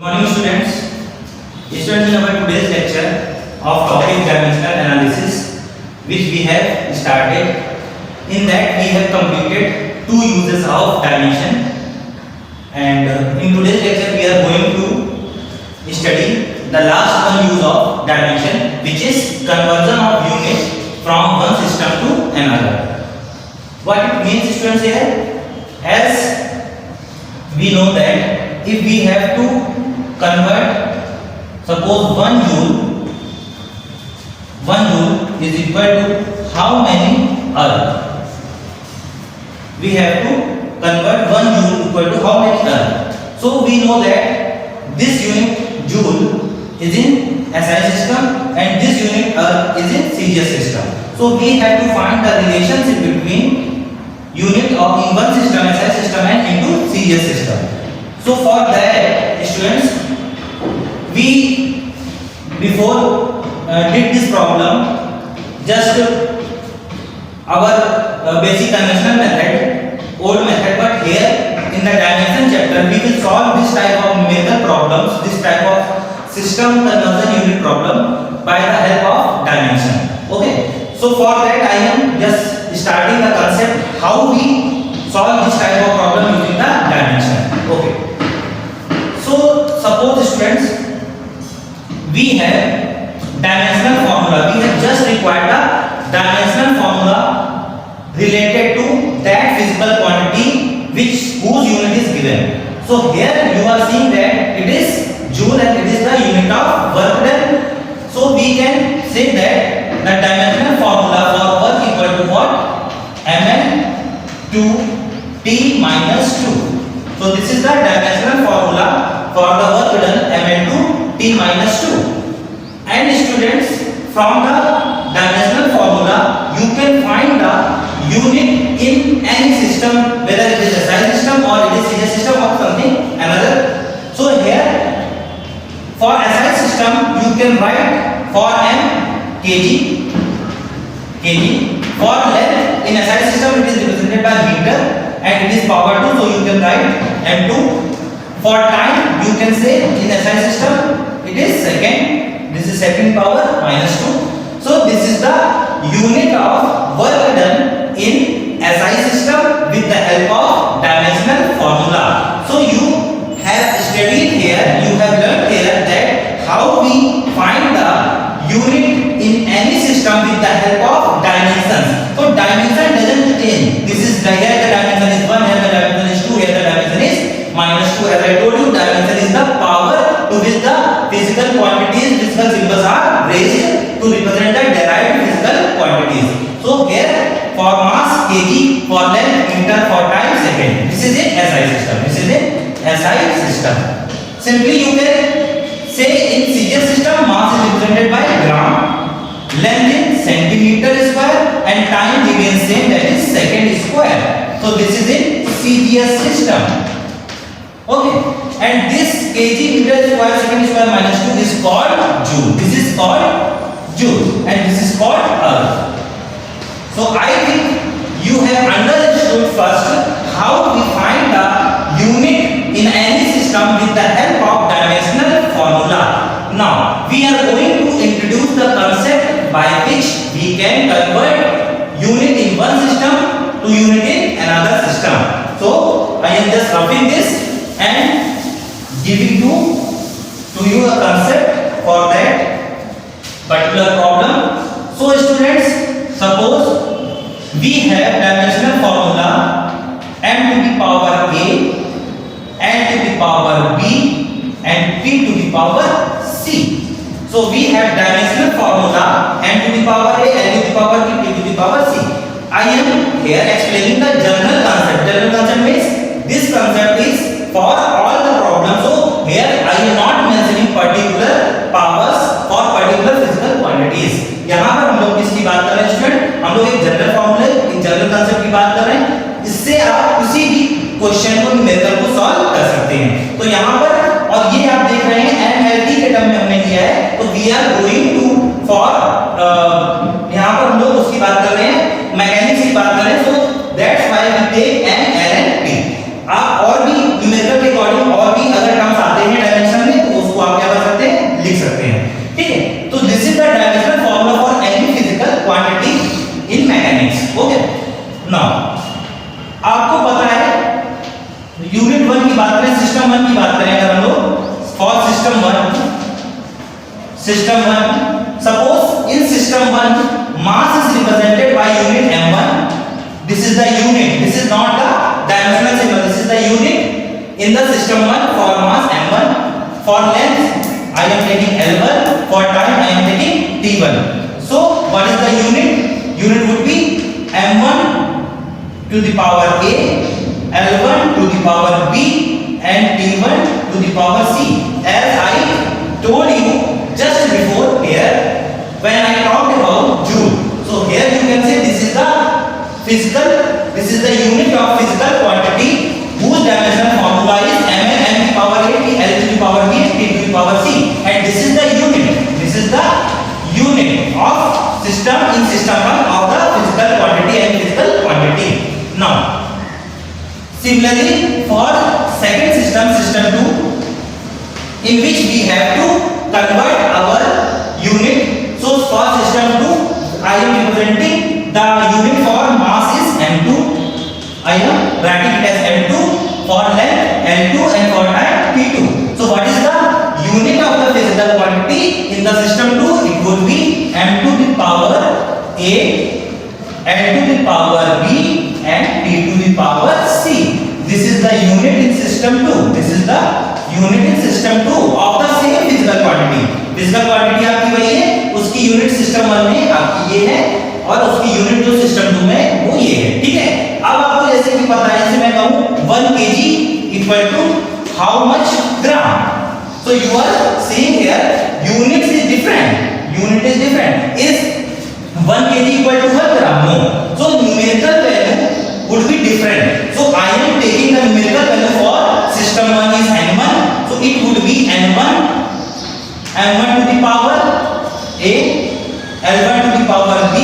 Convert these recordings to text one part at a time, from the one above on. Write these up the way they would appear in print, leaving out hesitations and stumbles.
Morning students. Students, in our today's lecture of topic dimensional analysis, which we have started, in that we have completed two uses of dimension, and in today's lecture we are going to study the last one use of dimension, which is conversion of unit from one system to another. What it means, students, here, as we know that if we have to convert, suppose 1 joule is equal to how many earth? We have to convert 1 joule equal to how many earth? So we know that this unit joule is in SI system and this unit earth is in CGS system. So we have to find the relationship between unit of in one system, SI system, and into CGS system. So for that, students, we before did this problem, just our basic conventional method, old method, but here in the dimension chapter we will solve this type of numerical problems, this type of system conversion unit problem by the help of dimension. Okay, so for that I am just starting the concept how we solve this type of problem using the dimension. Okay, so suppose students, we have dimensional formula. We have just required the dimensional formula related to that physical quantity whose unit is given. So here you are seeing that it is joule and it is the unit of work done. So we can say that the dimensional formula for work equal to what? Mn to T minus 2. So this is the dimensional formula for the work done, Mn to T minus 2. And students, from the dimensional formula you can find the unit in any system, whether it is a SI system or it is CGS system or something another. So here for SI system you can write for m kg, for length in SI system it is represented by meter and it is power 2, so you can write m2. For time you can say in SI system it is second, this is second power minus 2. So this is the unit of work done in SI system with the help of dimensional formula. So you have studied here, you have learned here that how we find the unit in any system with the help of dimensions. So dimension doesn't change. This is here the dimension is 1, here the dimension is 2, here the dimension is minus 2. As I told you, dimension is the power to which the physical quantities, physical symbols are raised to represent the derived physical quantities. So here for mass kg, for length meter, for time second. This is a SI system. This is a SI system. Simply you can say in CGS system mass is represented by gram, length in centimeter square, and time remains same, that is second square. So this is in CGS system. Okay, and this kg meter square second square minus 2 is called joule. This is called joule and this is called earth. So I think you have understood first how we find the unit in any system with the help of dimensional formula. Now we are going to introduce the concept by which we can convert unit in one system to unit in another system. So I am just roughing this and giving to you a concept for that particular problem. So students, suppose we have dimensional formula m to the power a, n to the power b, and p to the power c. So we have dimensional formula m to the power a, n to the power b, p to the power c. I am here explaining the general concept. General concept means this concept is for all the problems. So here I am not mentioning particular powers for particular physical quantities. यहाँ पर हम लोग किसकी बात कर रहे हैं student? हम लोग एक जनरल फॉर्मूले, एक जनरल कंसेप्ट की बात कर रहे हैं. इससे आप किसी भी क्वेश्चन को न्यूमेरिकल को सॉल्व कर सकते हैं. तो यहाँ पर और ये आप देख रहे हैं एमएलटी के टर्म में हमने लिया है. तो we are going to for यहाँ पर हम लोग उसकी बात कर रहे हैं, मैकेनिक्स की बात कर रहे हैं. So that's why we take M L and P. आप और भी न्यूमेरिकल के अकॉर्डिंग और भी अगर टर्म्स आते हैं डायमेंशन में In the system 1 for mass m1, for length I am taking L1, for time I am taking T1. So what is the unit? Unit would be m1 to the power a, L1 to the power b and T1 to the power c. As I told you just before here when I talked about joule. So here you can say this is the unit of physical quantity whose dimensional formula is mn m to the power a, L to the power b and T to the power c, and this is the unit. This is the unit of system in system 1 of the physical quantity and physical quantity. Now similarly for second system 2, in which we have to convert our unit. So for system 2 I am representing the unit for mass is m2, I am writing it as m2, for length L2 and for time T2. So what is the unit of the physical quantity in the system 2? It would be m to the power a, L to the power b and T to the power c. This is the unit in system 2. This is the unit in system 2 of the same physical quantity. Physical quantity आपकी वही है, उसकी unit system 1 में आपकी ये है और उसकी यूनिट जो सिस्टम 2 में वो ये है. ठीक है. अब आपको जैसे कि पता है, जैसे मैं कहूं 1 kg equal to how much gram. So you are seeing here units is different. Unit is different. Is 1 kg equal to 1 gram? No. So numerical value would be different. So I am taking the numerical value for system 1 is n1. So it would be n1 to the power a, L1 to the power b,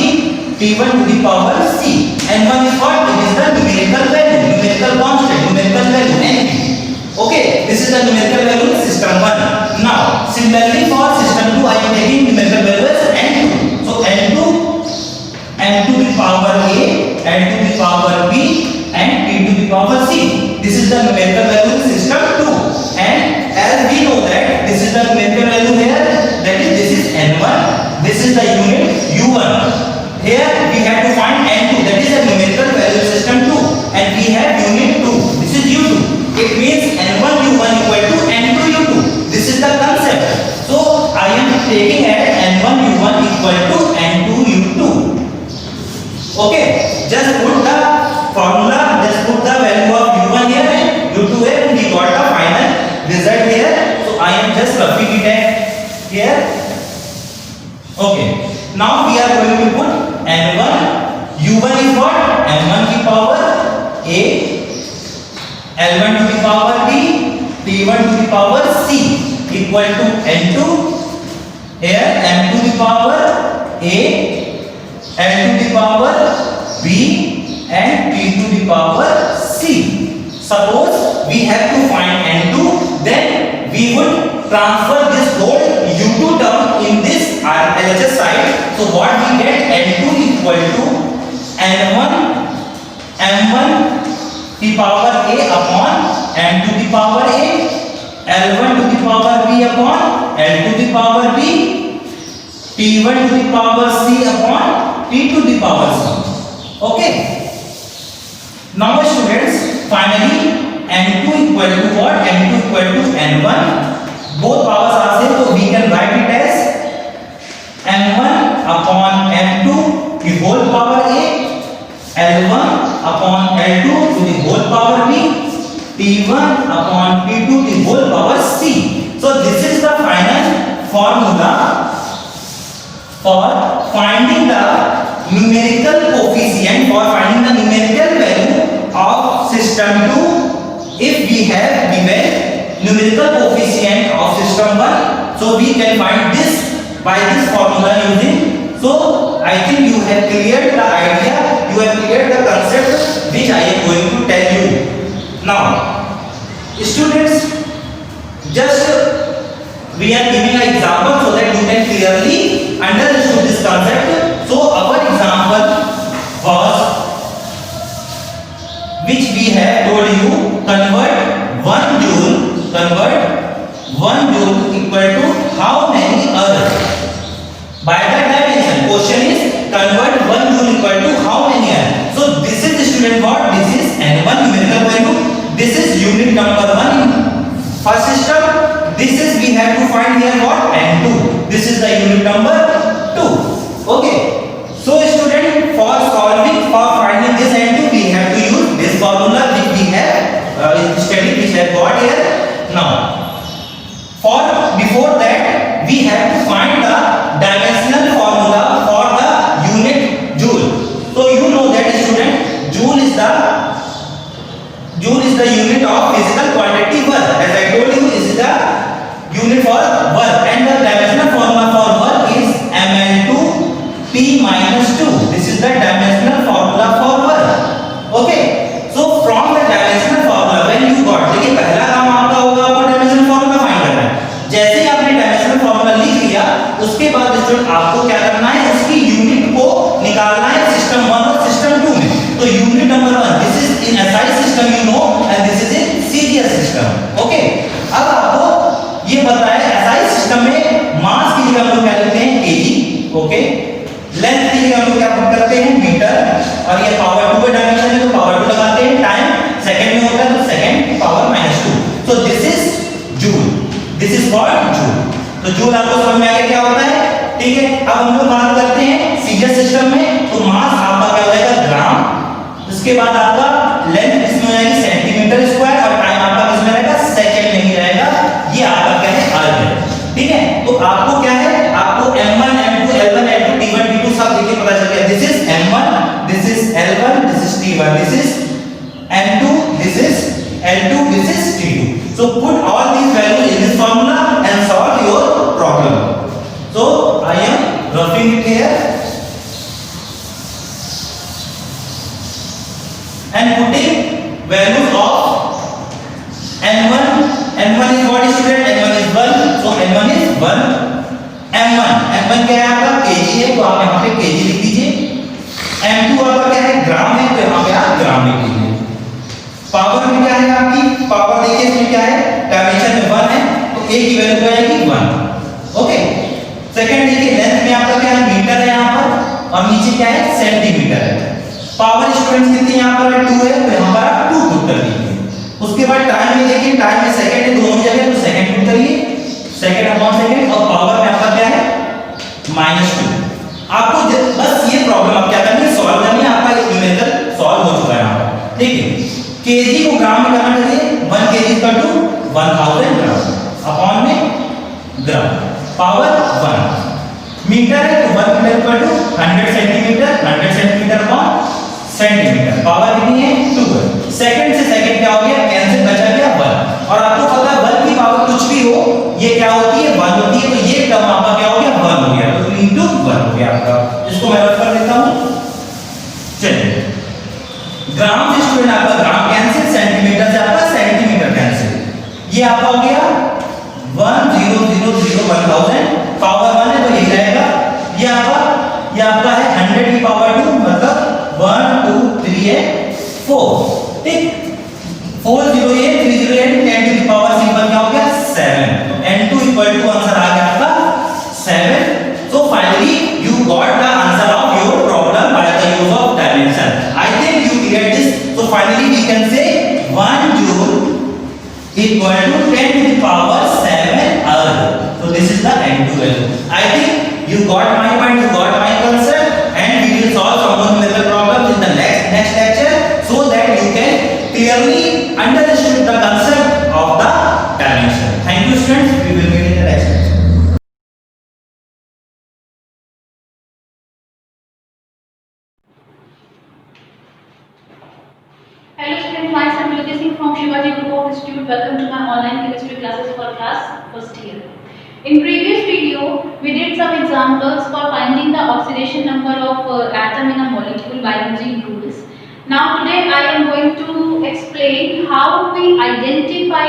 T1 to the power c. n1 is what? It is the numerical value, numerical constant, numerical value n. Okay, this is the numerical value in system 1. Now similarly for system 2 I am taking numerical value as n2. So n2 to the power a, L to the power b and T to the power c. This is the numerical value in system 2. And as we know that this is the numerical value here, that is this is n1, this is the unit u1. Here we have to find n2, that is the numerical value system 2, and we have unit 2, this is u2. It means n1 u1 equal to n2 u2. This is the concept. So I am taking as n1 u1 equal to n2 u2. Okay, just put the formula, just put the value of u1 here and u2 here, and we got the final result here. So I am just roughing it here. Okay, now we are going to put n1, u1 is what? m1 to the power a, L1 to the power b, T1 to the power c equal to n2, here m to the power a, L to the power b and T to the power c. Suppose we have to find n2, then we would transfer this whole u2 term in this LHS side. So what we get, n2 equal to n1 m1 the power a upon m to the power a, L1 to the power b upon L to the power b, T1 to the power c upon T to the power c. Okay. Now students, finally n2 equal to what? n2 equal to n1. Both powers are same, so we can write it as n1 upon m2 the whole power a, L1 upon L2 to the whole power b, T1 upon T2 the whole power c. So this is the final formula for finding the numerical coefficient, for finding the numerical value of system 2 if we have given numerical coefficient of system 1. So we can find this by this formula using. So I think you have cleared the idea, you have cleared the concept which I am going to tell you. Now students, just we are giving an example so that you can clearly understand this concept. So our example was, which we have told you, convert 1 joule equal to how many earth by the dimension. Question is convert 1 joule equal to how many earth. So this is the student what? This is n1 numerical value. This is unit unit number 1 in first system. This is we have to find here what? N2. This is the unit number 2. Okay. So student, for finding this N2, we have to use this formula which we have studied, which I have got here. Now, before that, we have to find the dimensional formula for the unit joule. So you know that student, joule is the unit of physical quantity work. As I told you, this is the unit for work, and the dimensional formula for work is ml2 p minus 2. This is the dimensional formula for work. Okay. So from the dimensional formula, when you got, देखिए पहला काम आपका होगा आपको dimensional formula find करना है. जैसे ही आपने dimensional formula लिख लिया, उसके बाद स्टूडेंट आपको क्या करना है, उसकी यूनिट को निकालना है सिस्टम 1 और सिस्टम 2 में. तो unit number 1, this is in SI system you know, and this is in CGS system. Okay. अब आपको ये पता है SI सिस्टम में मास की जगह हम लोग क्या लिखते हैं, kg. ओके. लेंथ की जगह हम लोग क्या पुट करते हैं, मीटर. और ये पावर 2 का डायमेंशन है तो पावर 2 लगाते हैं. टाइम सेकंड में होता है तो second power -2. So this is joule. This is called joule. तो जूल आपको समझ में आ गया क्या होता है. ठीक है. अब हम लोग बात करते हैं सीजीएस सिस्टम में, तो मास आपका क्या हो जाएगा, ग्राम. उसके बाद आपका लेंथ इसमें हो जाएगी सेंटीमीटर स्क्वायर, और टाइम आपका किसमें रहेगा, सेकंड में ही रहेगा. ये आपका क्या है, अर्ग है. ठीक है. तो आपको क्या है, आपको m1 m2 l1 l2 t1 t2 सब देखिए पता चल गया. This is m1, this is l1, this is t1, this is m2, this is l2, this is t2. so put all these values in this formula and solve your problem. So I am roughing it here and putting values of n1 is what student, n1 is 1, so n1 is 1. m1 क्या है आपका, kg है, तो आप यहाँ पे kg लिख दीजिए. m2 आपका क्या है, ग्राम है, तो यहाँ पे आप ग्राम लिख दीजिए. पावर में क्या है आपकी, पावर देखिए इसमें क्या है, डायमेंशन में 1 है, तो a की वैल्यू क्या आएगी, 1. ओके. सेकंड देखिए लेंथ में आपका क्या है, मीटर है यहाँ पर, और नीचे क्या है, सेंटीमीटर है. पावर स्टूडेंट्स कितनी यहाँ पर 2 है, तो यहाँ पर आप 2 पुट कर दीजिए. उसके बाद टाइम में देखिए, टाइम में सेकंड है दोनों जगह, तो सेकंड पुट करिए, सेकंड अपॉन सेकंड. और पावर में आपका क्या है, -2. आपको बस ये प्रॉब्लम आप क्या करनी है, सॉल्व करनी है. आपका न्यूमेरिकल सॉल्व हो चुका है यहाँ पर. ठीक है. केजी को ग्राम में करना चाहिए. 1 kg equal to 1000 gram upon में ग्राम. पावर 1. मीटर है तो 1 metre equal to 100 centimetre, 100 centimetre upon centimetre. Power कितनी है, 2 है. सेकंड से सेकंड क्या हो गया, कैंसिल, बचा गया 1. और आपको पता है 1 की पावर कुछ भी हो, ये क्या होती है, 1 होती है. तो ये टर्म आपका क्या हो गया, 1 हो गया. तो इनटू 1 हो गया आपका. इसको मैं रफ कर देता हूं. चलिए, ग्राम से स्टूडेंट आपका ग्राम कैंसिल, सेंटीमीटर से आपका सेंटीमीटर कैंसिल. ये आपका हो गया 1000. पावर 1 है तो यही रहेगा. ये आपका है 100 की पावर 2, मतलब 1 2 3 है 4. ठीक. 4 0 ये 3 0 8 10 की पावर सिंपल क्या हो गया, 7. तो n2 इक्वल टू आंसर आ गया आपका 7. So finally you got the answer of your problem by the use of dimension. I think you cleared this. So finally we can say 1 joule equal to 10 to the power 7 erg. So this is the n2 value. I think you got my point, you got my concept, and we will solve some more numerical problems in the next lecture, so that you can clearly understand the concept of the dimension. Thank you students. We will meet in the next lecture. Hello students, myself Jyoti Singh from Shivaji Group of Institute. Welcome to my online chemistry classes for class first year. In previous video, we did some examples for finding the oxidation number of atom in a molecule by using rules. Now today I am going to explain how we identify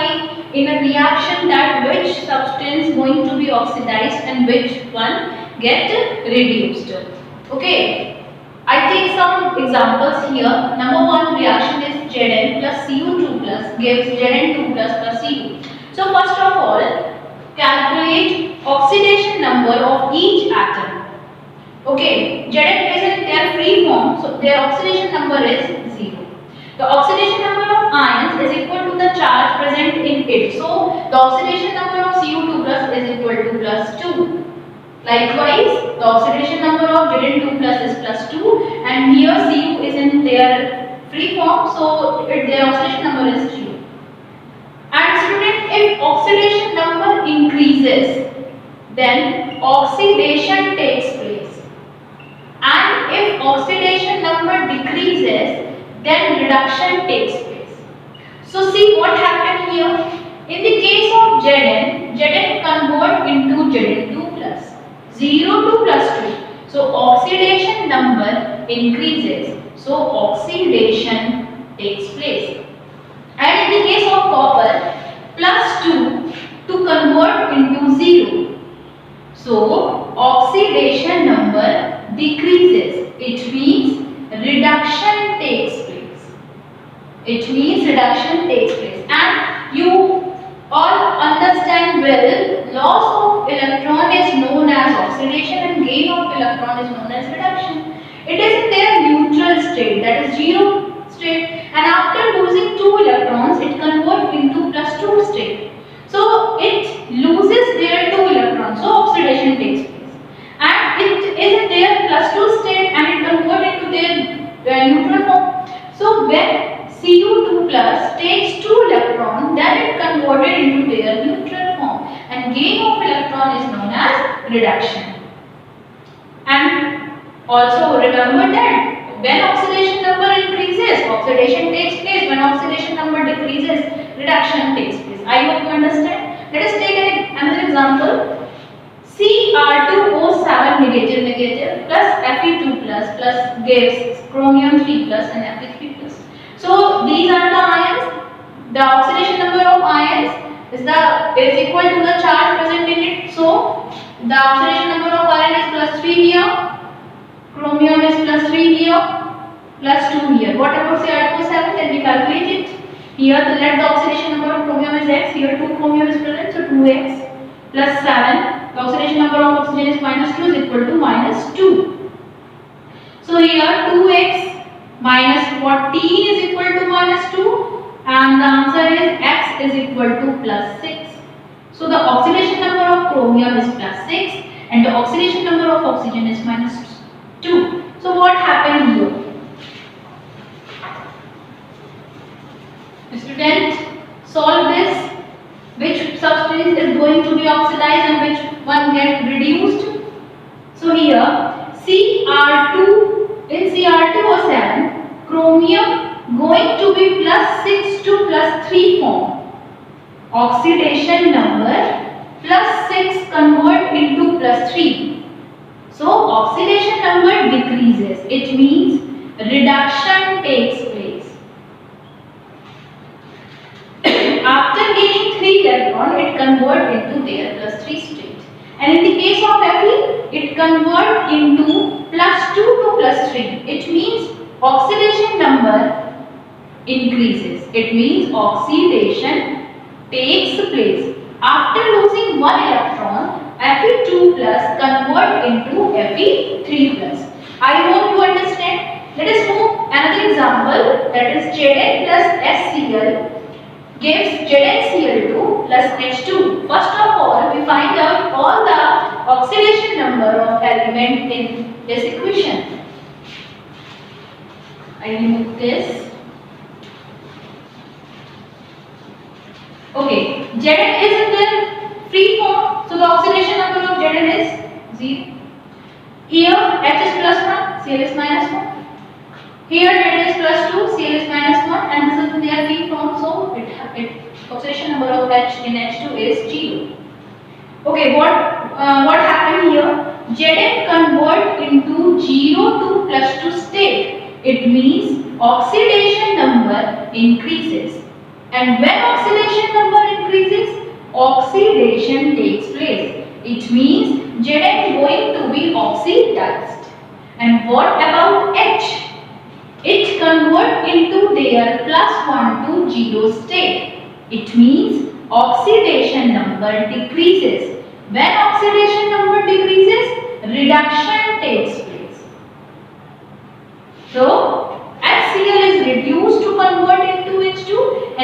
in a reaction that which substance going to be oxidized and which one get reduced. Okay. I take some examples here. Number 1 reaction is Zn plus Cu2 plus gives Zn2 plus Cu. So first of all, calculate oxidation number of each atom. Okay, Zn is in their free form, so their oxidation number is 0. The oxidation number of ions is equal to the charge present in it. So the oxidation number of Cu2 plus is equal to +2. Likewise, the oxidation number of Zn2 plus is +2, and here Cu is in their free form, so their oxidation number is 0. And student, if oxidation number increases, then oxidation takes place. And if oxidation number decreases, then reduction takes place. So see what happened here. In the case of Zn convert into Zn2 plus 0 to +2. So oxidation number increases. So oxidation takes place. And in the case of copper, +2 to convert into 0. So oxidation number decreases. It means reduction takes place. And you all understand well, loss of electron is known as oxidation and gain of electron is known as reduction. It is in their neutral state, that is 0 state, and after losing 2 electrons it converts into +2 state. So it loses their 2 electrons, so oxidation takes place. And it is in their +2 state and it converts into their neutral form. So when Cu2 plus takes 2 electrons, then it converted into their neutral form, and gain of electron is known as reduction. And also remember that when oxidation number increases, oxidation takes place. When oxidation number decreases, reduction takes place. I hope you understand. Let us take another example. Cr2O7 negative plus Fe2 plus gives chromium 3 plus and Fe3 plus. So these are the ions. The oxidation number of ions is equal to the charge present in it. So the oxidation number of iron is +3 here, chromium is +3 here, +2 here. What about Cr2O7? Then we calculate it. Here let the oxidation number of chromium is x. Here 2 chromium is present, so 2x plus 7. The oxidation number of oxygen is -2 is equal to -2. So here 2x minus 14 is equal to -2, and the answer is x is equal to +6. So the oxidation number of chromium is +6 and the oxidation number of oxygen is -2. So what happened here? Student, solve this. Which substance is going to be oxidized and which one get reduced? So here in Cr2O7, chromium going to be +6 to +3 form. Oxidation number +6 convert into +3. So oxidation number decreases. It means reduction takes place. After gaining 3 electrons, it converts into their +3 state. And in the case of Fe, it converts into +2 to +3. It means oxidation number increases. It means oxidation takes place. After losing 1 electron, Fe2 plus convert into Fe3 plus. I hope you understand. Let us move another example, that is Zn plus HCl gives ZnCl2 plus H2. First of all, we find out all the oxidation number of element in this equation. I remove this. Okay, Zn is in the free form, so the oxidation number of Zn is 0. Here H is +1, Cl is -1. Here Zn is +2, Cl is -1, and this is in their free form, so oxidation number of H in H2 is 0. Okay, what happened here? Zn convert into 0 to +2 state. It means oxidation number increases. And when oxidation number increases, oxidation takes place. It means Zn going to be oxidized. And what about H? It convert into their +1 to 0 state. It means oxidation number decreases. When oxidation number decreases, reduction takes place. So HCl is reduced to convert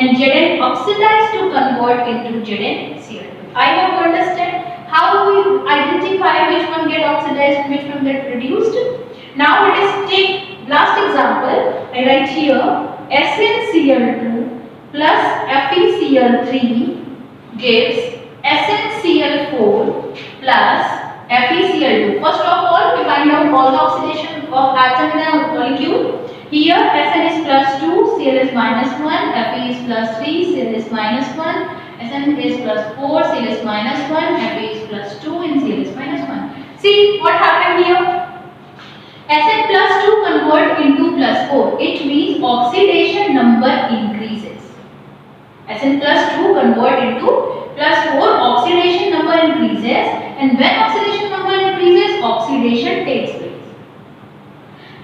and Zn oxidized to convert into ZnCl2. I hope you understand how we identify which one get oxidized and which one get reduced. Now let us take last example. I write here SnCl2 plus FeCl3 gives SnCl4 plus FeCl2. First of all, we find out all the oxidation of atom in a molecule. Here Sn is plus 2, Cl is minus 1, Fe is plus 3, Cl is minus 1, Sn is plus 4, Cl is minus 1, Fe is plus 2 and Cl is minus 1. See what happened here? Sn plus 2 convert into plus 4. It means oxidation number increases. Sn plus 2 convert into plus 4, oxidation number increases, and when oxidation number increases, oxidation takes place.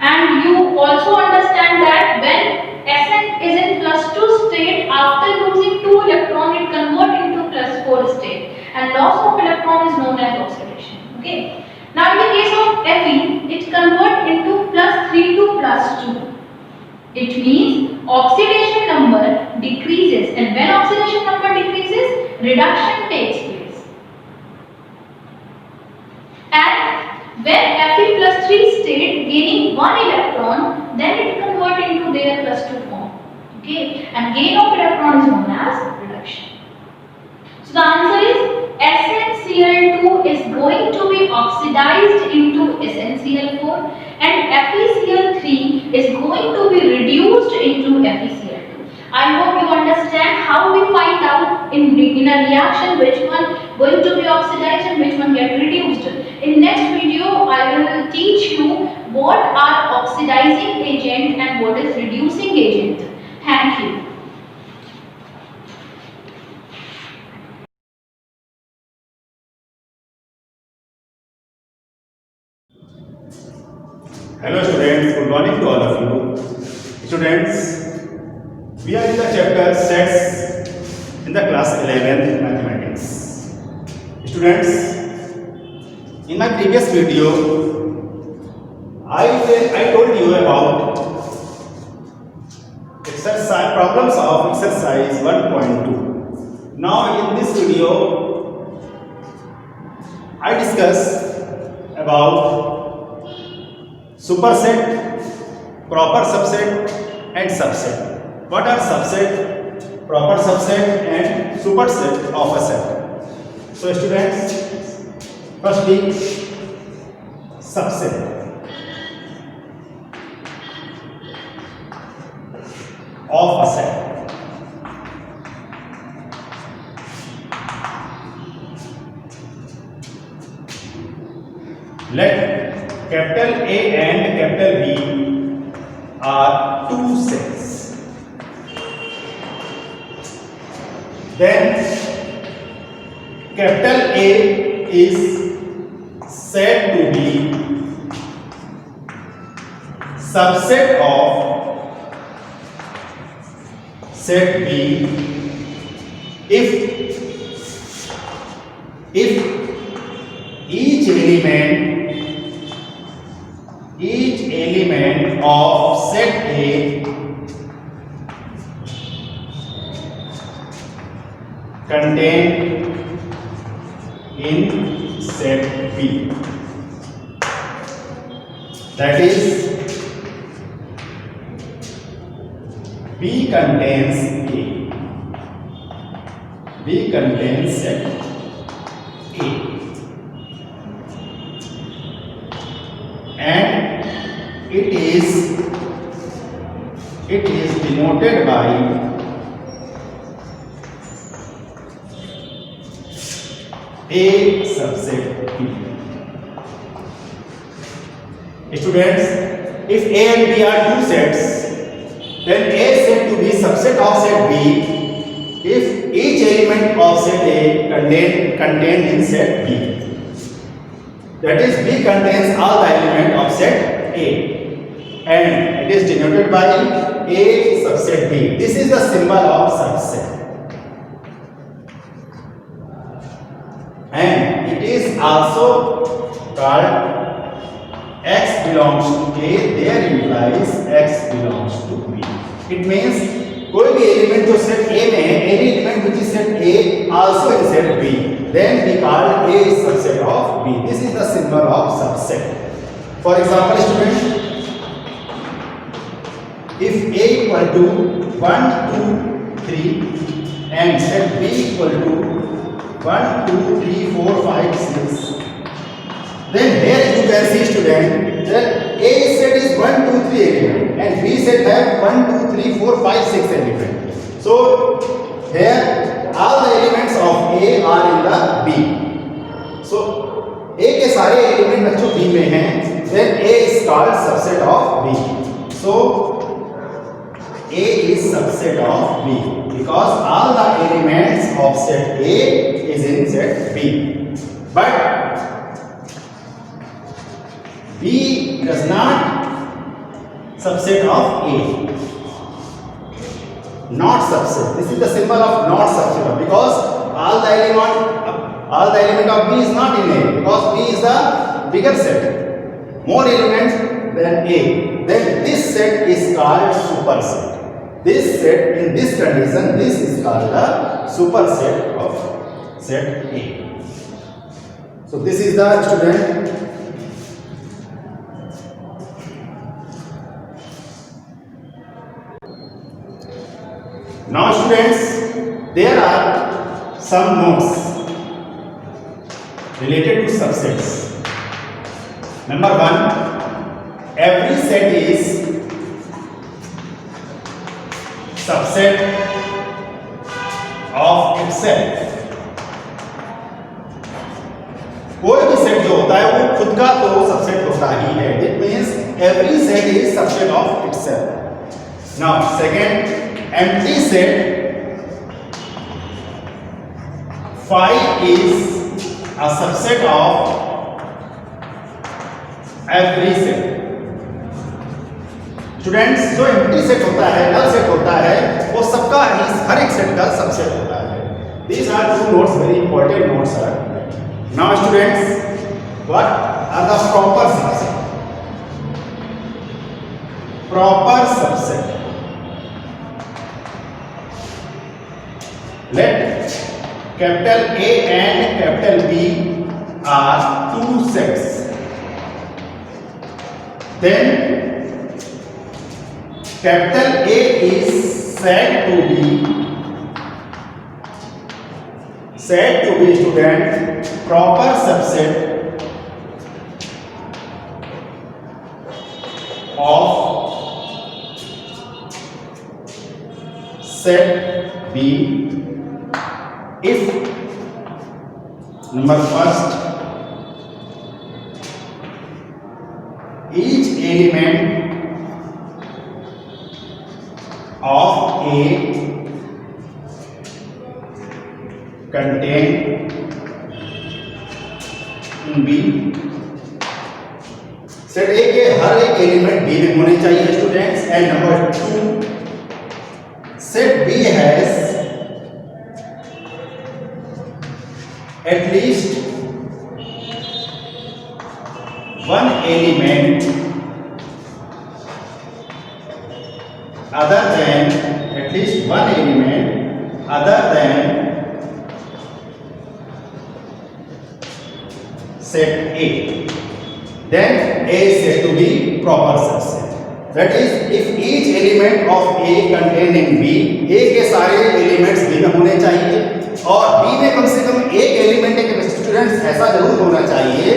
And you also understand that when Sn is in plus 2 state, after losing 2 electron, it converts into plus 4 state, and loss of electron is known as oxidation. Okay. Now in the case of Fe, it converts into plus 3 to plus 2. It means oxidation number decreases, and when oxidation number decreases, reduction takes place. And when Fe plus 3 state gaining 1 electron, then it converts into their plus 2 form. Okay, and gain of electron is known as reduction. So the answer is SnCl2 is going to be oxidized into SnCl4 and FeCl3 is going to be reduced into FeCl2. I hope you understand how we find out in a reaction which one going to be oxidized and which one get reduced. In next video I will teach you what are oxidizing agent and what is reducing agent. Thank you. Hello students, good morning to all of you. Students, we are in the chapter sets in the class 11 mathematics. Students, in my previous video, I told you about exercise problems of exercise 1.2. Now in this video, I discuss about superset, proper subset and subset. What are subset, proper subset and superset of a set? So students, firstly subset of a set. Let capital A and capital B are two sets. Then capital A is said to be subset of set B if each element of set A contained in set B. That is, B contains A. B contains set A. And it is denoted by A subset B. Students, if A and B are two sets, then A is said to be subset of set B if each element of set A contained in set B. That is, B contains all the elements of set A and it is denoted by A subset B. This is the symbol of subset. And it is also called X belongs to A, there implies X belongs to B. It means कोई भी element जो set A में है, any element which is set A also in set B, then we call A is subset of B. This is the symbol of subset. For example, students, if A equal to 1, 2, 3 and set B equal to 1, 2, 3, 4, 5, 6, then here you can see, student, that A set is 1, 2, 3 element and B set have 1, 2, 3, 4, 5, 6 element. So here all the elements of A are in the B. So A के सारे element बच्चों B में हैं, then A is called subset of B. So A is subset of B because all the elements of set A is in set B. But B does not subset of A. Not subset. This is the symbol of not subset of, because all the element of B is not in A because B is the bigger set. More elements than A. Then this set is called superset. This set in this condition, this is called the superset of set A. So this is the student. Now students, there are some notes related to subsets. Number 1, every set is subset of itself. कोई भी set जो होता है वो खुद का तो subset होता ही है. It means every set is subset of itself. Now second, empty set 5 is a subset of every set. Students, जो एम्प्टी सेट होता है, नल सेट होता है, वो सबका ही हर एक सेट का सबसेट होता है. These are two notes, very important notes are. Now students, what are the proper subset? Proper subset. Let capital A and capital B are two sets. Then capital A is said to be student proper subset of set B if number first, each element of A contain in B. Set A के हर एक element B में होने चाहिए students. And number 2, set B has at least one element other than set A, then A is said to be proper subset. That is, if each element of A containing B, A के सारे elements B में होने चाहिए और B में कम से कम एक element के स्टूडेंट्स ऐसा जरूर होना चाहिए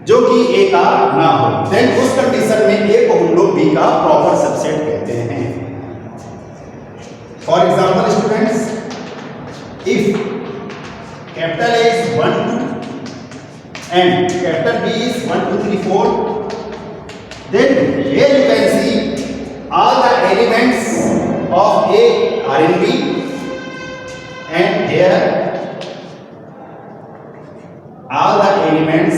जो कि A का ना हो. देन उस कंडीशन में A को हम लोग B का प्रॉपर सबसेट कहते हैं. For example students, if capital A is 1, 2 and capital B is 1, 2, 3, 4, then here you can see all the elements of A are in B. And here all the elements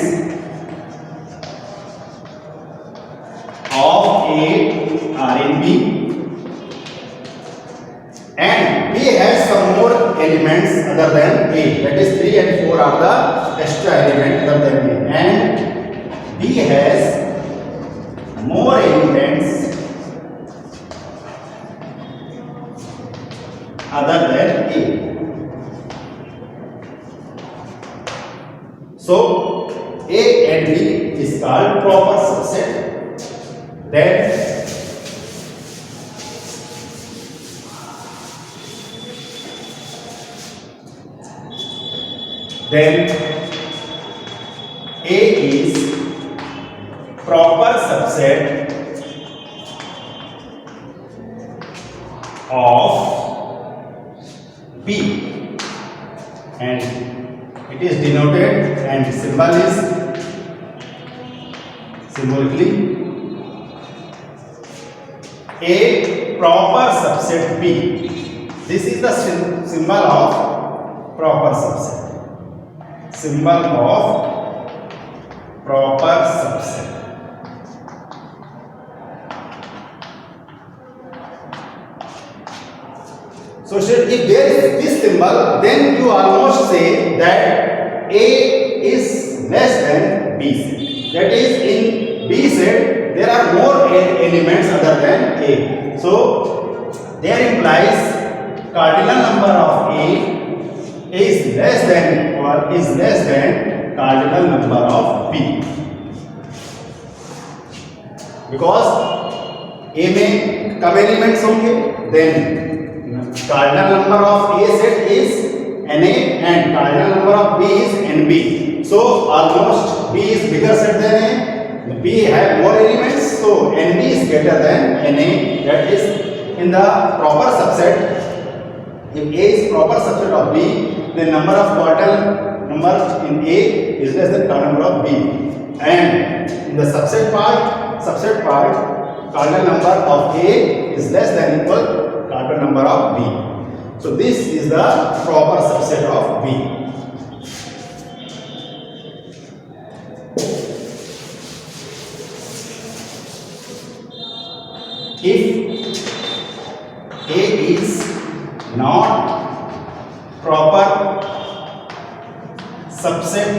of A are in B, and B has some more elements other than A, that is 3 and 4 are the extra elements other than A, and B has more elements then A is proper subset of B, and it is denoted and symbol is symbolically A proper subset B. This is the symbol of proper subset. Symbol of proper subset. So if there is this symbol, then you almost say that A is less than B set. That is, in B set there are more elements other than A. So there implies cardinal number of A is less than or is less than cardinal number of B, because A में कम elements होंगे, then cardinal number of A set is Na and cardinal number of B is Nb. So almost B is bigger set than A, B have more elements, so Nb is greater than Na. That is, in the proper subset, if A is proper subset of B, then number of cardinal number in A is less than cardinal number of B, and in the subset part, cardinal number of A is less than equal cardinal number of B. So this is the proper subset of B. If A is not proper subset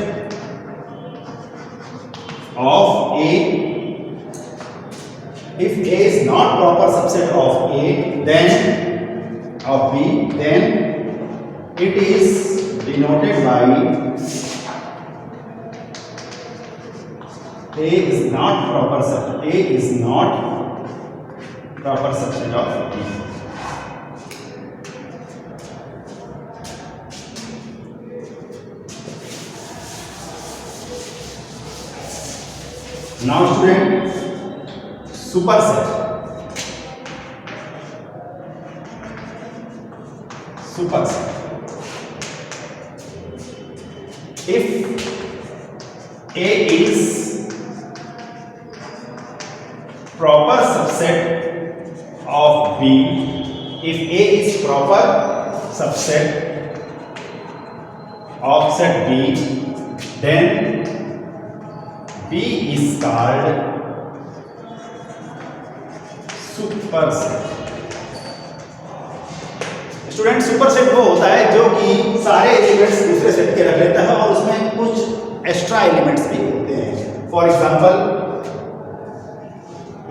of A, if A is not proper subset of A, then of B, then it is denoted by A is not proper subset. A is not proper subset of B. Now student, superset. Superset. If A is proper subset of B, if A is proper subset of set B, then B is called superset. Student superset वो होता है जो कि सारे elements दूसरे set के रख लेता है और उसमें कुछ एक्स्ट्रा एलिमेंट्स भी होते हैं. For example,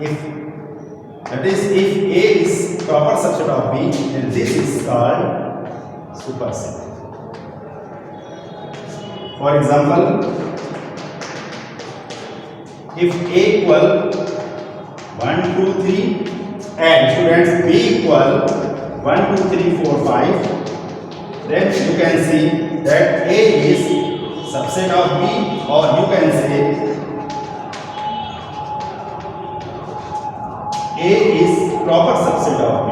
if that is, if A is proper subset of B, then this is called superset. For example, if A equal 1, 2, 3 and students B equal 1, 2, 3, 4, 5, then you can see that A is subset of B, or you can say A is proper subset of B.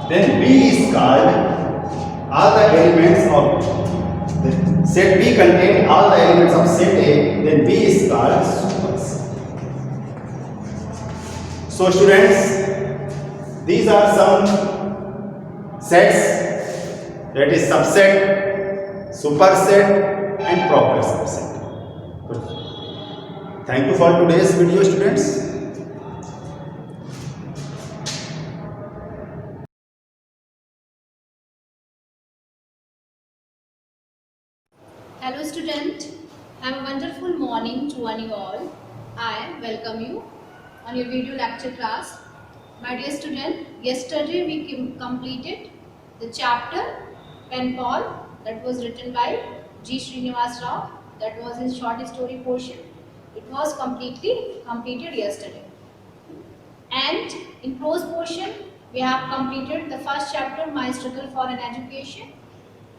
Then B is called all the elements of the set B contain all the elements of set A, then B is called superset. So students, these are some sets, that is subset, superset and proper subset. Thank you for today's video, students. Hello student, have a wonderful morning to one you all. I welcome you on your video lecture class. My dear student, yesterday we completed the chapter Pen Pal that was written by G. Srinivas Rao. That was his short story portion. It was completed yesterday. And in prose portion, we have completed the first chapter, My Struggle for an Education.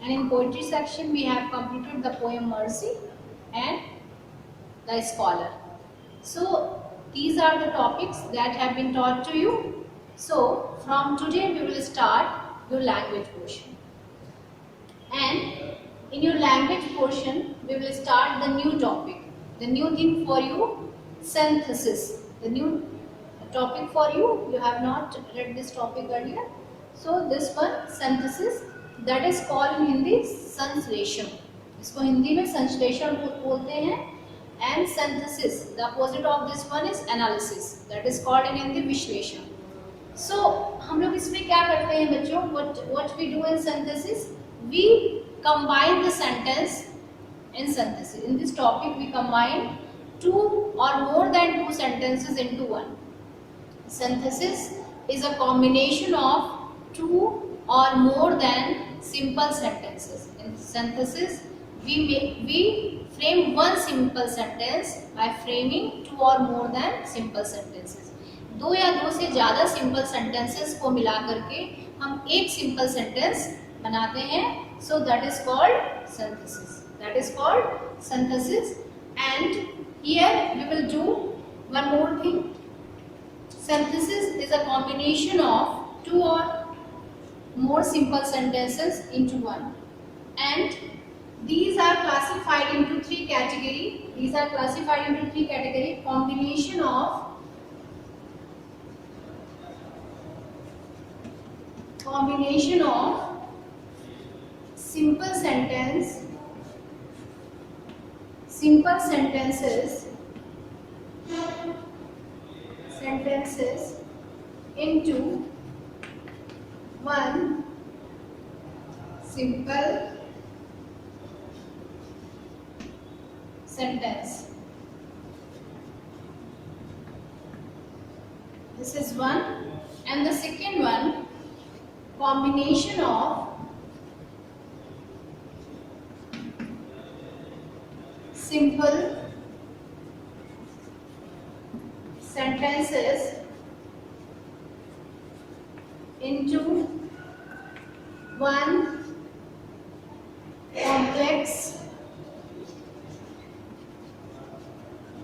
And in poetry section, we have completed the poem Mercy and The Scholar. So these are the topics that have been taught to you. So from today, we will start your language portion. And in your language portion, we will start the new topic. The new thing for you, synthesis. The new topic for you, you have not read this topic earlier. So this one, synthesis, that is called in Hindi संश्लेषण. इसको हिंदी में संश्लेषण बोलते हैं. And synthesis, the opposite of this one is analysis, that is called in Hindi विश्लेषण. So हम लोग इसमें क्या करते हैं बच्चों? What we do in synthesis? We combine the sentence in synthesis. In this topic, we combine two or more than two sentences into one. Synthesis is a combination of two or more than simple sentences. In synthesis, we frame one simple sentence by framing two or more than simple sentences. दो या दो से ज़्यादा simple sentences को मिला करके हम एक simple sentence बनाते हैं. So that is called synthesis. That is called synthesis. And here we will do one more thing. Synthesis is a combination of two or more simple sentences into one. And these are classified into three categories. These are classified into three categories. Combination of simple sentences into one simple sentence. This is one. And the second one, combination of simple sentences into one complex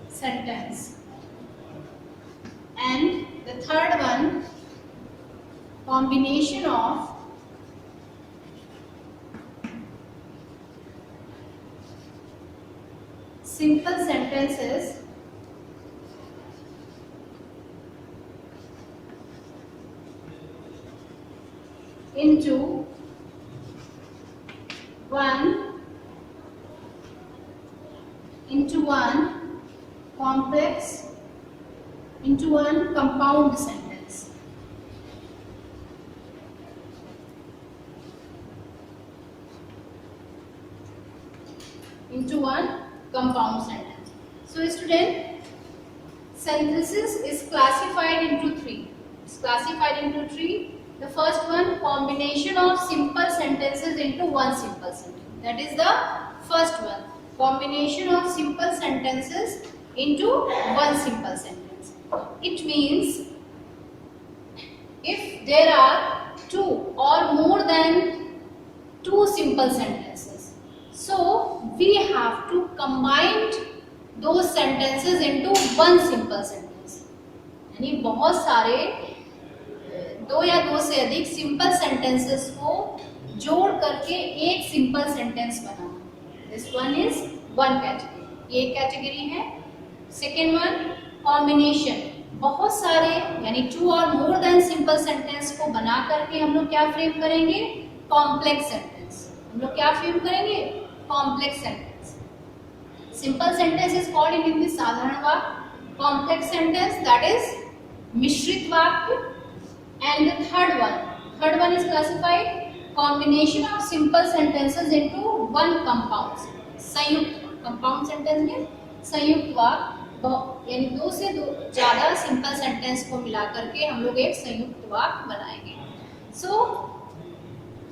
sentence. And the third one, combination of simple sentences into one compound sentence. Into one compound sentence. So student, synthesis is classified into three. It's classified into three. The first one, combination of simple sentences into one simple sentence. That is the first one. Combination of simple sentences into one simple sentence. It means if there are two or more than two simple sentences, so we have to combine those sentences into one simple sentence. यानी बहुत सारे दो या दो से अधिक simple sentences को जोड़ करके एक simple sentence banana. This one is one category. ये कैटेगरी है. Second one, combination. बहुत सारे यानी टू और मोर देन सिंपल सेंटेंस को बना करके हम लोग क्या फ्रेम करेंगे? Complex sentence. हम लोग क्या फ्रेम करेंगे? Complex sentence. Simple sentence is called in Hindi साधारण वाक्य. कॉम्प्लेक्स सेंटेंस दैट इज मिश्रित वाक्य. And the third one is classified combination of simple sentences into one compound. संयुक्त. compound sentence में संयुक्त वाक्य, यानी दो से दो ज़्यादा सिंपल सेंटेंस को मिला करके हम लोग एक संयुक्त वाक्य बनाएंगे. So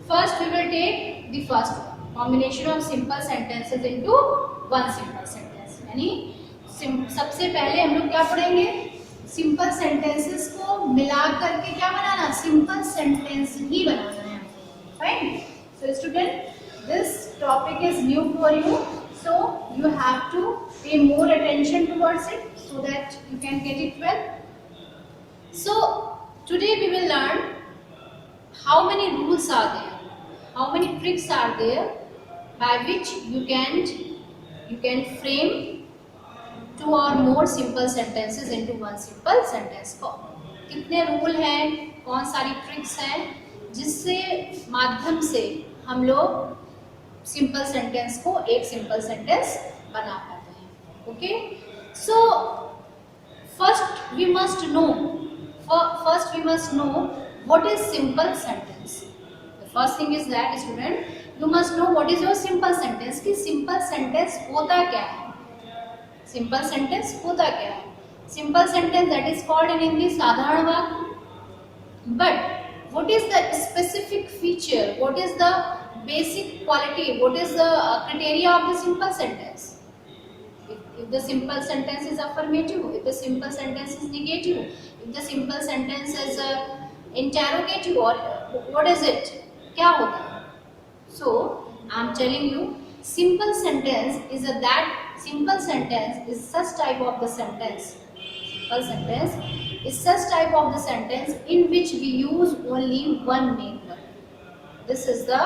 first we will take the first one, combination of simple sentences into one simple sentence. यानी सबसे पहले हम लोग क्या पढ़ेंगे, सिंपल सेंटेंसेस को मिला करके क्या बनाना, सिंपल सेंटेंस ही बनाना है, fine. So student, this topic is new for you, so you have to pay more attention towards it so that you can get it well. So today we will learn how many rules are there, how many tricks are there by which you can frame two or more simple sentences into one simple sentence form। कितने rule हैं, कौन सारी tricks हैं जिससे माध्यम से हम लोग सिंपल सेंटेंस को एक सिंपल सेंटेंस बना पाते हैं। Okay, so first we must know what is simple sentence। The first thing is that student, you must know what is your simple sentence, कि simple sentence होता क्या है, simple sentence होता क्या है। simple sentence that is called in English साधारण वाक्य, but what is the specific feature, what is the basic quality, what is the criteria of the simple sentence। if the simple sentence is affirmative, if the simple sentence is negative, if the simple sentence is interrogative, or what is it, क्या होता है। so I am telling you, simple sentence is such type of the sentence, simple sentence is such type of the sentence in which we use only one main verb। this is the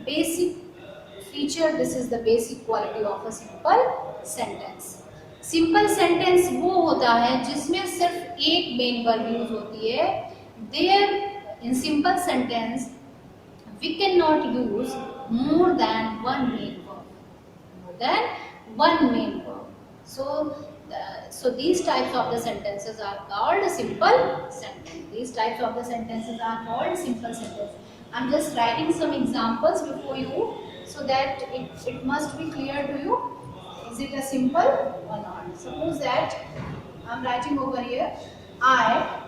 basic feature, this is the basic quality of a simple sentence। simple sentence वो होता है जिसमें सिर्फ एक main verb use होती है। There in simple sentence we cannot use more than one main verb, so these types of the sentences are called simple sentence। I'm just writing some examples before you so that it must be clear to you, is it a simple or not। suppose that I'm writing over here, I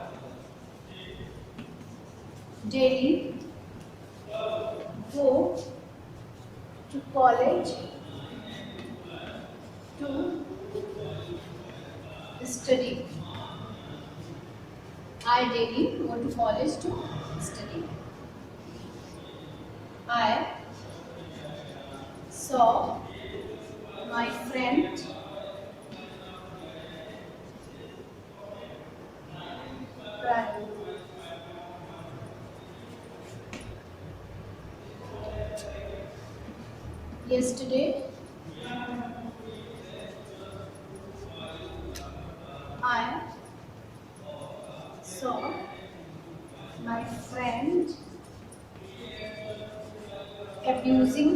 daily go to college to study। I daily go to college to study। I saw my friend crying। yesterday I saw my friend abusing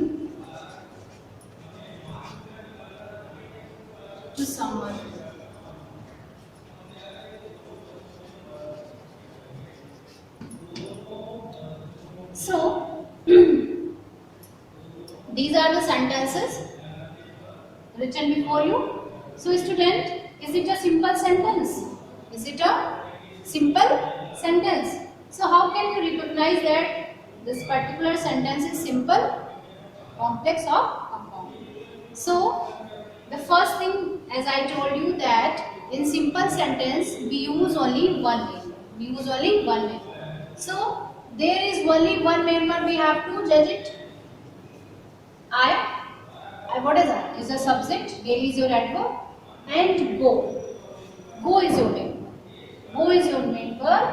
to someone। so these are the sentences written before you। so student, is it a simple sentence, is it a simple sentence? so how can you recognize that this particular sentence is simple, complex or compound? so the first thing, as I told you, that in simple sentence we use only one main verb, so there is only one main verb, we have to judge it। I what is that? Is a subject, daily is your adverb, and go is your main verb,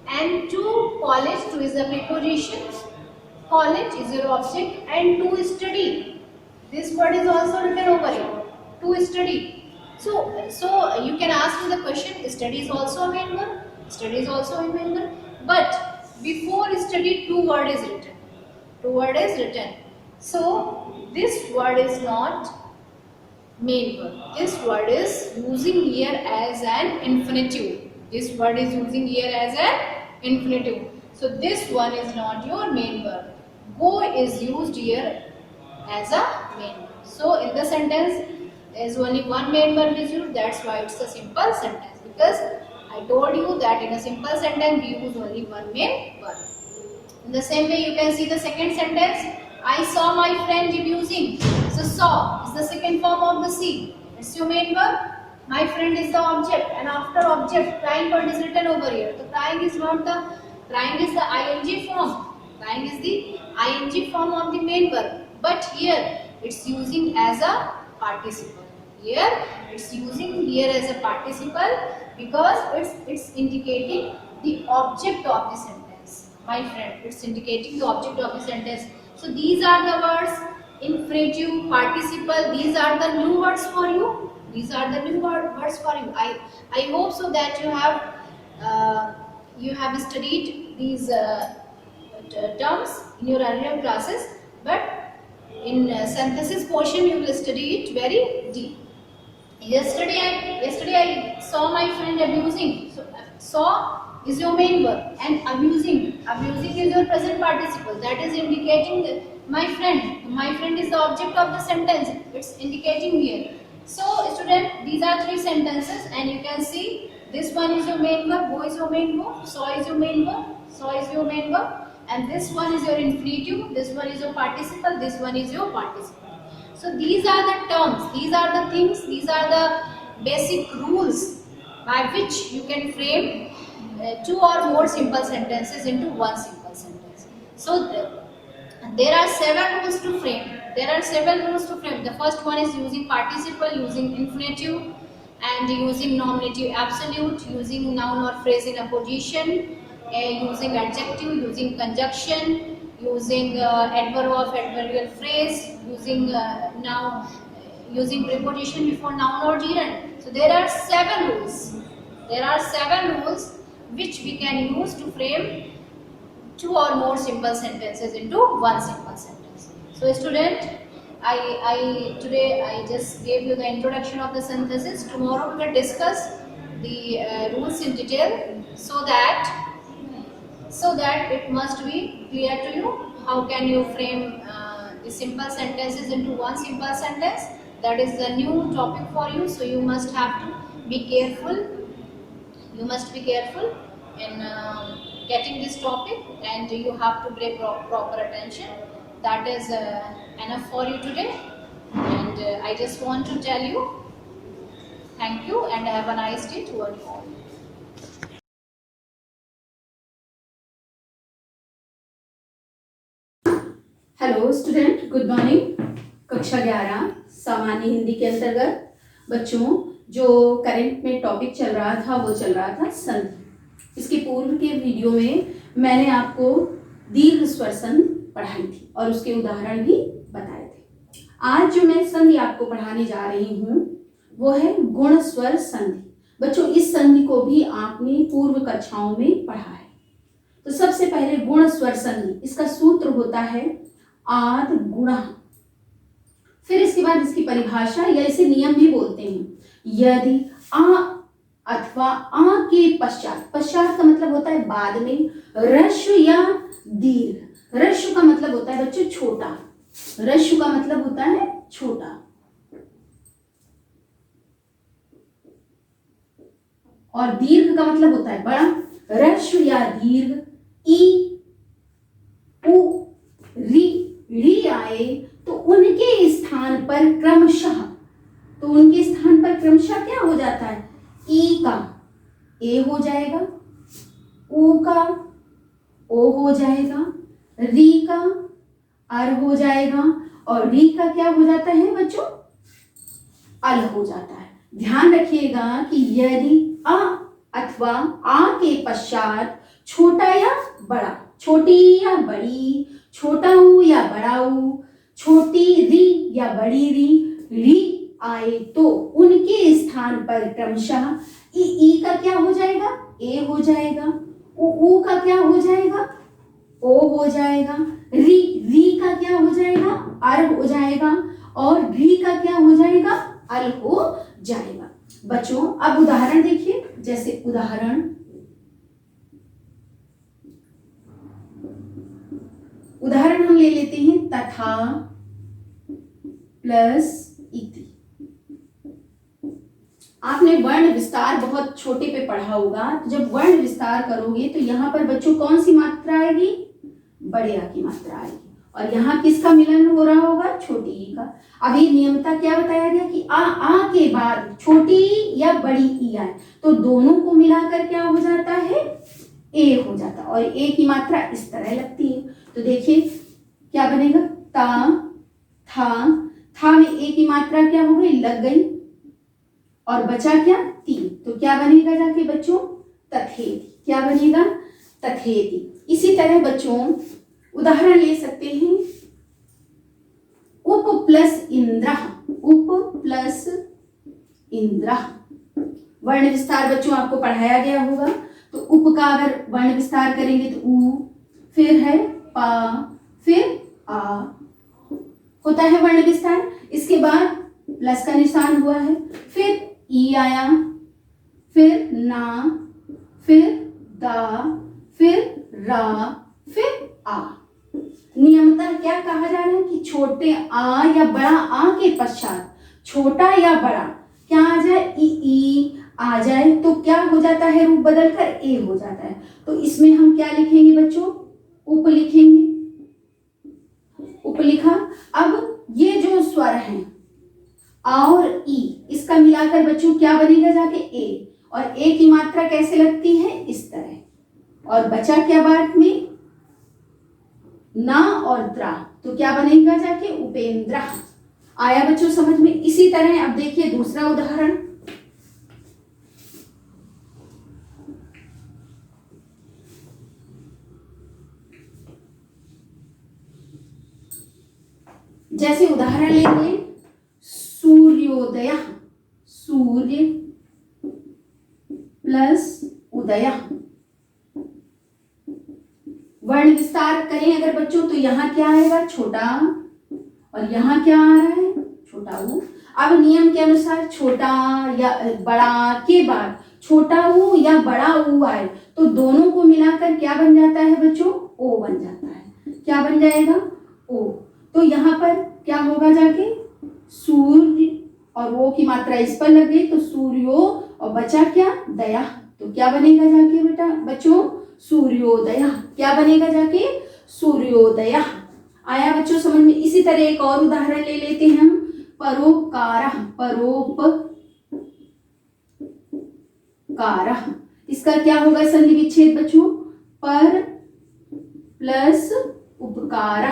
and to college, to is the preposition, college is your object, and to study, this word is also written over here, to study। so you can ask me the question, study is also a main verb, but before study two word is written, so this word is not main verb, this word is using here as an infinitive, so this one is not your main verb, go is used here as a main verb। so in the sentence there is only one main verb is used, that's why it's a simple sentence, because I told you that in a simple sentence we use only one main verb। in the same way you can see the second sentence, I saw my friend abusing, so saw is the second form of the see, it's your main verb, My friend is the object, and after object, crying word is written over here. So crying is not the crying is the ing form. Crying is the ing form of the main verb. But here it's using as a participle. Here it's using here as a participle because it's indicating the object of the sentence. My friend, it's indicating the object of the sentence. So these are the words, infinitive, participle. These are the new words for you. These are the new words for you. I hope so that you have studied these terms in your earlier classes, but in synthesis portion you will study it very deep. Yesterday I saw my friend abusing. So saw is your main verb, and abusing is your present participle. That is indicating that my friend is the object of the sentence. It's indicating here. So student, these are three sentences, and you can see this one is your main verb, go is your main verb, saw is your main verb, and this one is your infinitive, this one is your participle, this one is your participle. So these are the terms, these are the things, these are the basic rules by which you can frame two or more simple sentences into one simple sentence. So there are 7 rules to frame. The first one is using participle, using infinitive, and using nominative absolute, using noun or phrase in a position, using adjective, using conjunction, using adverb of adverbial phrase, using noun, using preposition before noun or gerund. So there are 7 rules. Which we can use to frame 2 or more simple sentences into one simple sentence. So student, today I just gave you the introduction of the synthesis. Tomorrow we will discuss the rules in detail, so that it must be clear to you how can you frame the simple sentences into one simple sentence. That is the new topic for you, so you must have to be careful. You must be careful in getting this topic, and you have to pay proper attention. That is enough for you today, and I just want to tell you thank you and have a nice day to all. Hello student, good morning. कक्षा 11 सामान्य हिंदी के अंतर्गत बच्चों जो current में topic चल रहा था वो चल रहा था संधि। इसके पूर्व के वीडियो में मैंने आपको दीर्घ स्वर संधि पढ़ाई थी और उसके उदाहरण भी बताए थे। आज जो मैं संधि आपको पढ़ाने जा रही हूँ वो है गुण स्वर संधि। बच्चों इस संधि को भी आपने पूर्व कक्षाओं में पढ़ा है। तो सबसे पहले गुण स्वर संधि, इसका सूत्र होता है आद गुणः। फिर इसके बाद इसकी परिभाषा या इसे नियम भी बोलते हैं। यदि आ अथवा आ के पश्चात, पश्चात का मतलब होता है बाद में, ह्रस्व या दीर्घ। ह्रस्व का मतलब होता है बच्चों छोटा, ह्रस्व का मतलब होता है छोटा, और दीर्घ का मतलब होता है बड़ा। ह्रस्व या दीर्घ ई उ री आए तो उनके स्थान पर क्रमशः, क्या हो जाता है? ई का ए हो जाएगा, ऊ का ओ हो जाएगा, री का अर हो जाएगा, और री का क्या हो जाता है बच्चों? अल हो जाता है। ध्यान रखिएगा कि यदि अ अथवा आ के पश्चात छोटा या बड़ा, छोटी या बड़ी, छोटा ऊ या बड़ा ऊ, छोटी री या बड़ी री आए तो उनके स्थान पर क्रमशः ई का क्या हो जाएगा? ए हो जाएगा, ऊ का क्या हो जाएगा? ओ हो जाएगा, री का क्या हो जाएगा? अर हो जाएगा, और री का क्या हो जाएगा? अल हो जाएगा। बच्चों अब उदाहरण देखिए, जैसे उदाहरण हम ले लेते हैं तथा प्लस इति। आपने वर्ण विस्तार बहुत छोटे पे पढ़ा होगा, तो जब वर्ण विस्तार करोगे तो यहाँ पर बच्चों कौन सी मात्रा आएगी? बड़े आ की मात्रा आएगी, और यहाँ किसका मिलन हो रहा होगा, छोटी ई का। अब ये नियमता क्या बताया गया कि आ के बाद छोटी ई या बड़ी ई आए तो दोनों को मिलाकर क्या हो जाता है, ए हो जाता है। और ए की मात्रा इस तरह लगती है। तो देखिए क्या बनेगा, ता, था में ए की मात्रा क्या हो गई, लग गई, और बचा क्या, ती। तो क्या बनेगा जाके बच्चों, तथेति। क्या बनेगा, तथेति। इसी तरह बच्चों उदाहरण ले सकते हैं, उप प्लस इंद्र, उप प्लस इंद्र। वर्ण विस्तार बच्चों आपको पढ़ाया गया होगा। तो उप का अगर वर्ण विस्तार करेंगे तो उ, फिर है पा, फिर आ, होता है वर्ण विस्तार। इसके बाद प्लस का निशान हुआ है, फिर ई आया, फिर ना, फिर दा, फिर रा, फिर आ। नियमतः क्या कहा जा रहा है कि छोटे आ या बड़ा आ के पश्चात छोटा या बड़ा क्या आ जाए, ई आ जाए तो क्या हो जाता है, रूप बदल कर ए हो जाता है। तो इसमें हम क्या लिखेंगे बच्चों, उप लिखेंगे, उप लिखा। अब ये जो स्वर हैं आ और ई, इसका मिलाकर बच्चों क्या बनेगा जाके, ए। और ए की मात्रा कैसे लगती है, इस तरह। और बचा क्या बाद में, ना और द्रा, तो क्या बनेगा जाके, उपेंद्र। आया बच्चों समझ में। इसी तरह अब देखिए दूसरा उदाहरण, जैसे उदाहरण लेंगे सूर्योदय, सूर्य प्लस उदय। वर्ण विस्तार करें अगर बच्चों तो यहाँ क्या आएगा, छोटा, और यहाँ क्या आ रहा है, छोटा ऊ। अब नियम के अनुसार छोटा या बड़ा के बाद छोटा ऊ या बड़ा ऊ आए तो दोनों को मिलाकर क्या बन जाता है बच्चों, ओ बन जाता है। क्या बन जाएगा, ओ। तो यहाँ पर क्या होगा जाके, सूर्य, और वो की मात्रा इस पर लग गई तो सूर्यो, और बचा क्या, दया। तो क्या बनेगा जाके बेटा बच्चों, सूर्योदय। क्या बनेगा जाके, सूर्योदय। आया बच्चों समझ में। इसी तरह एक और उदाहरण ले लेते हैं हम, परोपकार, परोपकार। इसका क्या होगा संधि विच्छेद बच्चों, पर प्लस उपकार।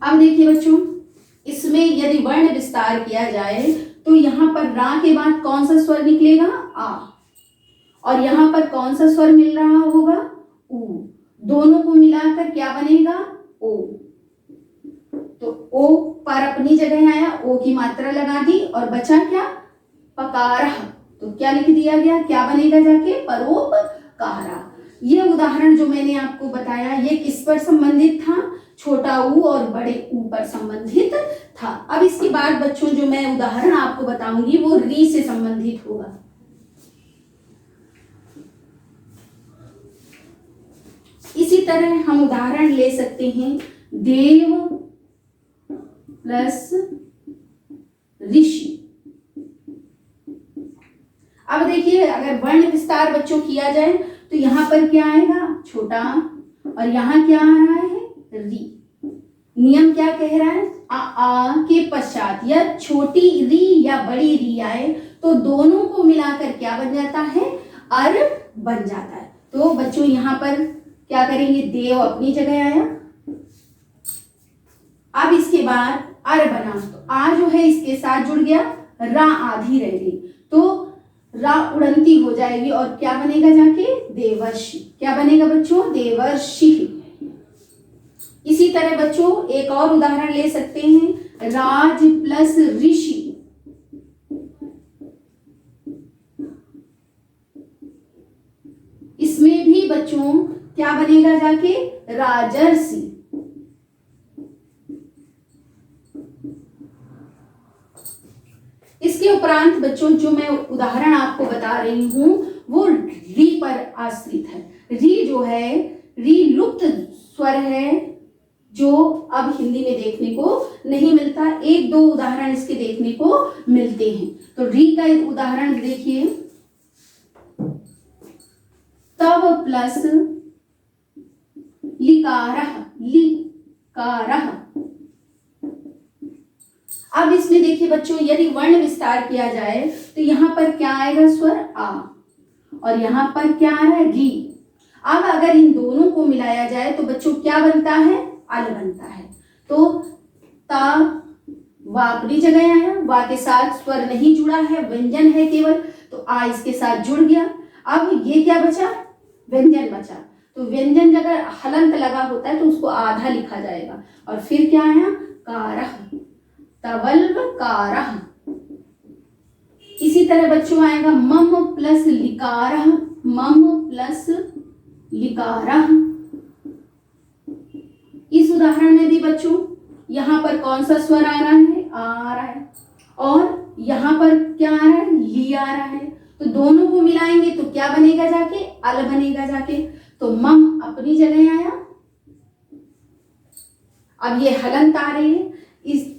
अब देखिए बच्चों, इसमें यदि वर्ण विस्तार किया जाए तो यहाँ पर रा के बाद कौन सा स्वर निकलेगा, आ, और यहाँ पर कौन सा स्वर मिल रहा होगा, ऊ। दोनों को मिलाकर क्या बनेगा, ओ। तो ओ पर अपनी जगह आया, ओ की मात्रा लगा दी, और बचा क्या, पकार। तो क्या लिख दिया गया, क्या बनेगा जाके, परोपकारा। ये उदाहरण जो मैंने आपको बताया ये किस पर संबंधित था, छोटा ऊ और बड़े ऊ पर संबंधित था। अब इसके बाद बच्चों जो मैं उदाहरण आपको बताऊंगी वो री से संबंधित होगा। इसी तरह हम उदाहरण ले सकते हैं, देव प्लस ऋषि। अब देखिए अगर वर्ण विस्तार बच्चों किया जाए तो यहाँ पर क्या आएगा, छोटा, और यहाँ क्या आ रहा है, री। नियम क्या कह रहा है, आ के पश्चात या छोटी री या बड़ी री आए तो दोनों को मिलाकर क्या बन जाता है, अर बन जाता है। तो बच्चों यहाँ पर क्या करेंगे, देव अपनी जगह आया। अब इसके बाद अर बना तो आ जो है इसके साथ जुड़ गया, रा आधी रह गई तो रा उड़ंती हो जाएगी और क्या बनेगा जाके, देवर्षि। क्या बनेगा बच्चों, देवर्षि। इसी तरह बच्चों एक और उदाहरण ले सकते हैं, राज प्लस ऋषि। इसमें भी बच्चों क्या बनेगा जाके, राजर्षि। इसके उपरांत बच्चों जो मैं उदाहरण आपको बता रही हूं वो री पर आश्रित है। री जो है, री लुप्त स्वर है जो अब हिंदी में देखने को नहीं मिलता। एक दो उदाहरण इसके देखने को मिलते हैं। तो री का एक उदाहरण देखिए, तव प्लस लिकारह, लिकारह। अब इसमें देखिए बच्चों, यदि वर्ण विस्तार किया जाए तो यहाँ पर क्या आएगा, स्वर आ, और यहाँ पर क्या आ रहा है, री। अब अगर इन दोनों को मिलाया जाए तो बच्चों क्या बनता है, अल बनता है। तो ता, वा अपनी जगह आया, वा के साथ स्वर नहीं जुड़ा है, व्यंजन है केवल, तो आ इसके साथ जुड़ गया। अब ये क्या बचा, व्यंजन बचा। तो व्यंजन अगर हलंत लगा होता है तो उसको आधा लिखा जाएगा। और फिर क्या आया, कारह, तवल्व कारह। इसी तरह बच्चों आएगा मम प्लस लिकारह, मम प्लस लिकारह। इस उदाहरण में भी बच्चों यहाँ पर कौन सा स्वर आ रहा है, आ रहा है, और यहाँ पर क्या आ रहा है, ली आ रहा है। तो दोनों को मिलाएंगे तो क्या बनेगा जाके, अल बनेगा जाके। तो मम अपनी जगह आया। अब ये हलंत आ रही है,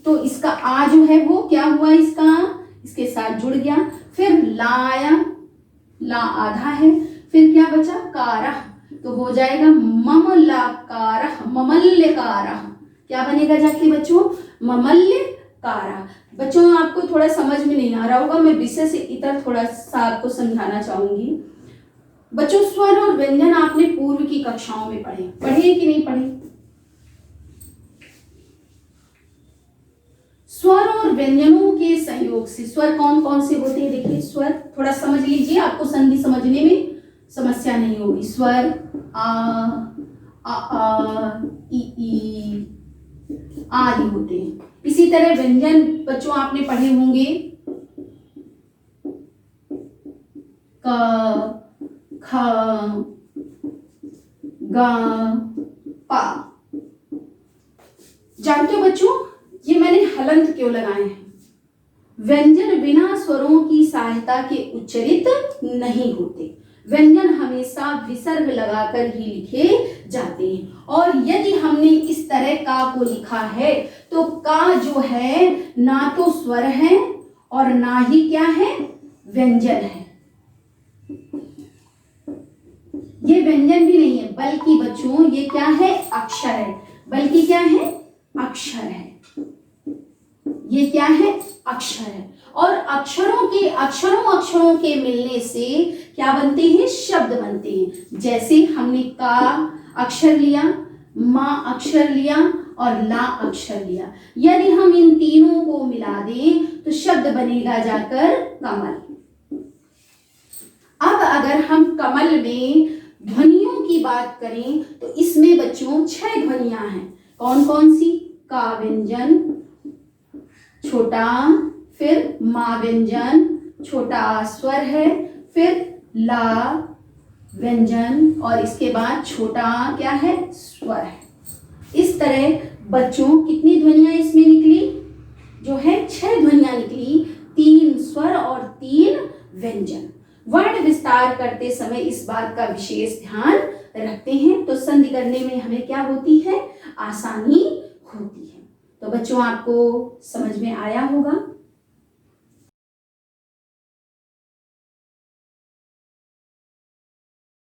तो इसका आ जो है वो क्या हुआ, इसका इसके साथ जुड़ गया। फिर ला आया, ला आधा है, फिर क्या बचा, कारह, तो हो जाएगा ममलाकारह, ममल्यकारह। क्या बनेगा जाके बच्चों, ममल्यकारह। बच्चों आपको थोड़ा समझ में नहीं आ रहा होगा, मैं विषय से इतर थोड़ा सा आपको समझाना चाहूंगी। बच्चों स्वर और व्यंजन आपने पूर्व की कक्षाओं में पढ़े कि नहीं पढ़े? स्वर और व्यंजनों के सहयोग से, स्वर कौन कौन से होते हैं, देखिए स्वर थोड़ा समझ लीजिए, आपको संधि समझने में समस्या नहीं होगी। स्वर आ, ई आदि होते हैं। इसी तरह व्यंजन बच्चों आपने पढ़े होंगे, क, ख, ग, पा। जानते हो बच्चों, ये मैंने हलंत क्यों लगाए हैं? व्यंजन बिना स्वरों की सहायता के उच्चरित नहीं होते। व्यंजन हमेशा विसर्ग लगाकर ही लिखे जाते हैं। और यदि हमने इस तरह का को लिखा है तो का जो है ना तो स्वर है और ना ही क्या है, व्यंजन है। ये व्यंजन भी नहीं है, बल्कि बच्चों ये क्या है, अक्षर है। बल्कि क्या है, अक्षर है। ये क्या है, अक्षर है। और अक्षरों के मिलने से क्या बनते हैं, शब्द बनते हैं। जैसे हमने का अक्षर लिया, माँ अक्षर लिया और ला अक्षर लिया। यदि हम इन तीनों को मिला दें तो शब्द बनेगा जाकर कमल। अब अगर हम कमल में ध्वनियों की बात करें तो इसमें बच्चों 6 ध्वनियां हैं। कौन कौन सी, का व्यंजन छोटा, फिर मा व्यंजन छोटा स्वर है, फिर ला व्यंजन और इसके बाद छोटा क्या है, स्वर है। इस तरह बच्चों कितनी ध्वनियां इसमें निकली, जो है 6 ध्वनियां निकली, 3 स्वर और 3 व्यंजन। वर्ण विस्तार करते समय इस बात का विशेष ध्यान रखते हैं तो संधि करने में हमें क्या होती है, आसानी होती है। तो बच्चों आपको समझ में आया होगा।